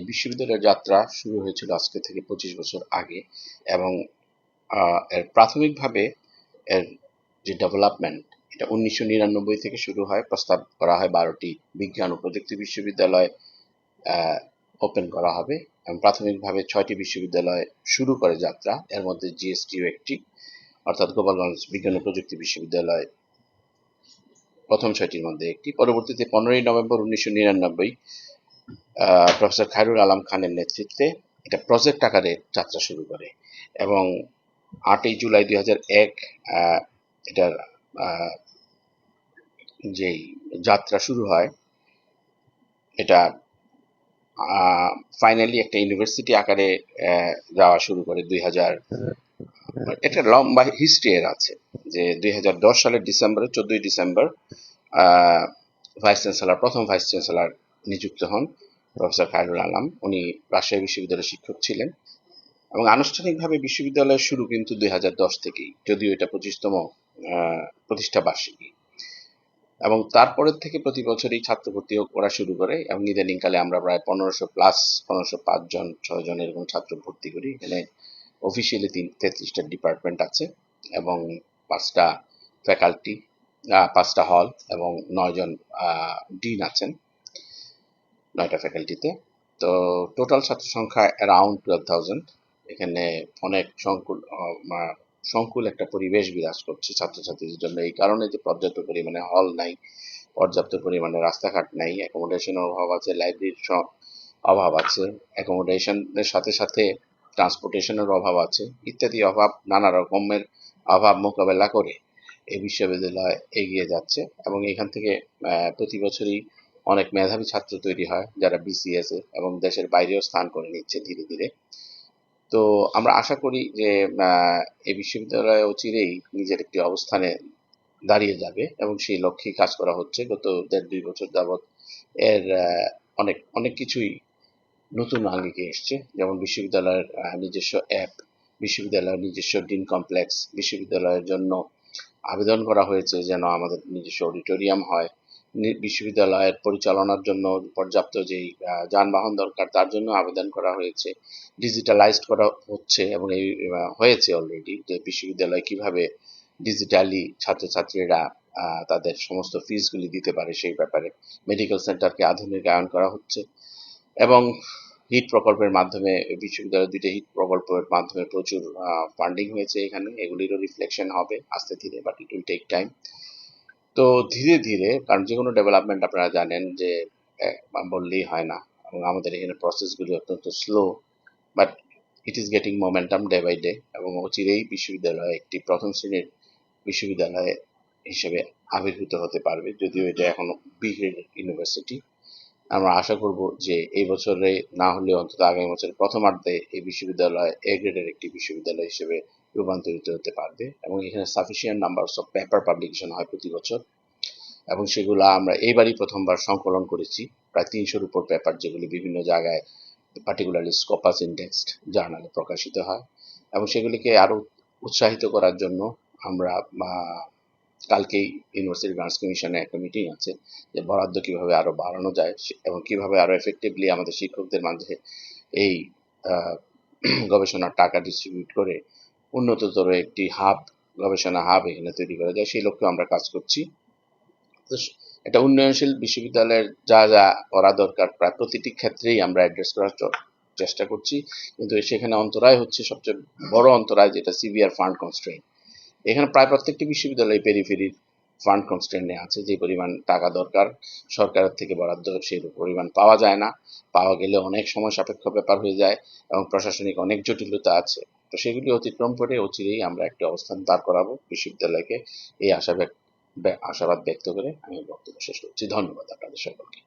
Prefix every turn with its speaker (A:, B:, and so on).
A: বিশ্ববিদ্যালয়ের যাত্রা শুরু হয়েছিল আজকে থেকে 25 বছর আগে এবং এর প্রাথমিকভাবে এর যে ডেভেলপমেন্ট এটা 1999 থেকে শুরু হয়। প্রস্তাব করা হয় 12টি বিজ্ঞান ও প্রযুক্তি বিশ্ববিদ্যালয় ওপেন করা হবে এবং প্রাথমিকভাবে 6টি বিশ্ববিদ্যালয় শুরু করে যাত্রা। এর মধ্যে জিএসটিও একটি, অর্থাৎ গোপালগঞ্জ বিজ্ঞান ও প্রযুক্তি বিশ্ববিদ্যালয় প্রথম 6টির মধ্যে একটি। পরবর্তীতে 15ই নভেম্বর 1999 প্রফেসর খায়রুল আলম খানের নেতৃত্বে এটা প্রজেক্ট আকারে যাত্রা শুরু করে এবং 8ই জুলাই 2001 এটার যেই যাত্রা শুরু হয় এটা ফাইনালি একটা ইউনিভার্সিটি আকারে যাওয়া শুরু করে 2000। এটা লম্বা হিস্ট্রি এর আছে যে 2010 সালের ডিসেম্বরে 14ই ডিসেম্বর প্রথম ভাইস চ্যান্সেলর নিযুক্ত হন প্রফেসর খায়রুল আলম। উনি রাজশাহী বিশ্ববিদ্যালয়ের শিক্ষক ছিলেন এবং আনুষ্ঠানিকভাবে বিশ্ববিদ্যালয়ের শুরু কিন্তু 2010 থেকেই, যদিও এটা 25তম প্রতিষ্ঠা বার্ষিকী। এবং তারপরের থেকে প্রতি বছরই ছাত্র ভর্তি করা শুরু করে এবং ইদানিংকালে আমরা প্রায় 1505 জন 6 জন এরকম ছাত্র ভর্তি করি। এখানে অফিসিয়ালি 33টা ডিপার্টমেন্ট আছে এবং 5টা ফ্যাকাল্টি, 5টা হল এবং 9 জন ডিন আছেন 9টা ফ্যাকাল্টিতে। তো টোটাল ছাত্র সংখ্যা অ্যারাউন্ড 12,000। এখানে অনেক সংকুল একটা পরিবেশ বিরাজ করছে ছাত্রছাত্রীদের জন্য, এই কারণে যে পর্যাপ্ত পরিমাণে হল নাই, পর্যাপ্ত পরিমাণে রাস্তাঘাট নাই, অ্যাকোমোডেশনের অভাব আছে, লাইব্রেরির অভাব আছে, অ্যাকোমোডেশনের সাথে সাথে ট্রান্সপোর্টেশনের অভাব আছে, ইত্যাদি অভাব, নানা রকমের অভাব মোকাবেলা করে এই বিশ্ববিদ্যালয় এগিয়ে যাচ্ছে এবং এখান থেকে প্রতি বছরই অনেক মেধাবী ছাত্র তৈরি হয় যারা বিসিএস এ এবং দেশের বাইরেও স্থান করে নিচ্ছে ধীরে ধীরে। তো আমরা আশা করি যে এই বিশ্ববিদ্যালয় অচিরেই নিজের একটি অবস্থানে দাঁড়িয়ে যাবে এবং সেই লক্ষ্যেই কাজ করা হচ্ছে। গত 1.5-2 বছর যাবৎ এর অনেক অনেক কিছুই নতুন আঙ্গিকে এসছে, যেমন বিশ্ববিদ্যালয়ের নিজস্ব অ্যাপ, বিশ্ববিদ্যালয়ের নিজস্ব ডিন কমপ্লেক্স, বিশ্ববিদ্যালয়ের জন্য আবেদন করা হয়েছে যেন আমাদের নিজস্ব অডিটোরিয়াম হয়, বিশ্ববিদ্যালয়ের পরিচালনার জন্য পর্যাপ্ত যেই যানবাহন দরকার তার জন্য আবেদন করা হয়েছে, ডিজিটালাইজড করা হচ্ছে এবং এই হয়েছে অলরেডি যে বিশ্ববিদ্যালয় কিভাবে ডিজিটালি ছাত্রছাত্রীরা তাদের সমস্ত ফিসগুলি দিতে পারে সেই ব্যাপারে মেডিকেল সেন্টারকে আধুনিকায়ন করা হচ্ছে এবং হিট প্রকল্পের মাধ্যমে বিশ্ববিদ্যালয়ের 2টি হিট প্রকল্পের মাধ্যমে প্রচুর ফান্ডিং হয়েছে এখানে, এগুলিরও রিফ্লেকশন হবে আস্তে ধীরে, but it will take time. তো ধীরে ধীরে, কারণ যে কোনো ডেভেলপমেন্ট আপনারা জানেন যে বললেই হয় না এবং আমাদের এখানে প্রসেসগুলি অত্যন্ত slow, but it is getting momentum day by day এবং অচিরেই বিশ্ববিদ্যালয় একটি প্রথম শ্রেণীর বিশ্ববিদ্যালয় হিসেবে আবির্ভূত হতে পারবে, যদিও এটা এখনো বি গ্রেড ইউনিভার্সিটি। আমরা আশা করব যে এই বছরে না হলে অন্তত আগামী বছরের প্রথমার্ধে এই বিশ্ববিদ্যালয় এ গ্রেডের একটি বিশ্ববিদ্যালয় হিসেবে রূপান্তরিত হতে পারবে এবং এখানে sufficient numbers of paper publication হয় প্রতি বছর এবং সেগুলো আমরা এইবারই প্রথমবার সংকলন করেছি, প্রায় 300-র উপর পেপার, যেগুলি বিভিন্ন জায়গায় পার্টিকুলারলি স্কপাস ইন্ডেক্সড জার্নালে প্রকাশিত হয় এবং সেগুলিকে আরো উৎসাহিত করার জন্য আমরা কালকেই ইউনিভার্সিটি গ্রান্টস কমিশনে একটা মিটিং আছে যে বরাদ্দ কিভাবে আরো বাড়ানো যায় এবং কিভাবে আরো এফেক্টিভলি আমাদের শিক্ষকদের মাঝে এই গবেষণার টাকা ডিস্ট্রিবিউট করে উন্নততর একটি গবেষণা হাব এখানে তৈরি করা যায়, সেই লক্ষ্যে আমরা কাজ করছি। তো এটা উন্নয়নশীল বিশ্ববিদ্যালয়ের যা যা করা দরকার প্রায় প্রতিটি ক্ষেত্রেই আমরা অ্যাড্রেস করার চেষ্টা করছি, কিন্তু সেখানে অন্তরায় হচ্ছে সবচেয়ে বড় অন্তরায়, যেটা সিভিয়ার ফান্ড কনস্ট্রেইন। এখানে প্রায় প্রত্যেকটি বিশ্ববিদ্যালয় পেরিফেরির ফান্ড কনস্ট্রেন্টে আছে, যে পরিমাণ টাকা দরকার সরকারের থেকে বরাদ্দ সেই পরিমাণ পাওয়া যায় না, পাওয়া গেলে অনেক সময় সাপেক্ষ ব্যাপার হয়ে যায় এবং প্রশাসনিক অনেক জটিলতা আছে। তো সেগুলি অতিক্রম করে অচিরেই আমরা একটি অবস্থান দাঁড় করাবো বিশ্ববিদ্যালয়কে, এই আশাবাদ ব্যক্ত করে আমি বক্তব্য শেষ করছি। ধন্যবাদ আপনাদের সকলকে।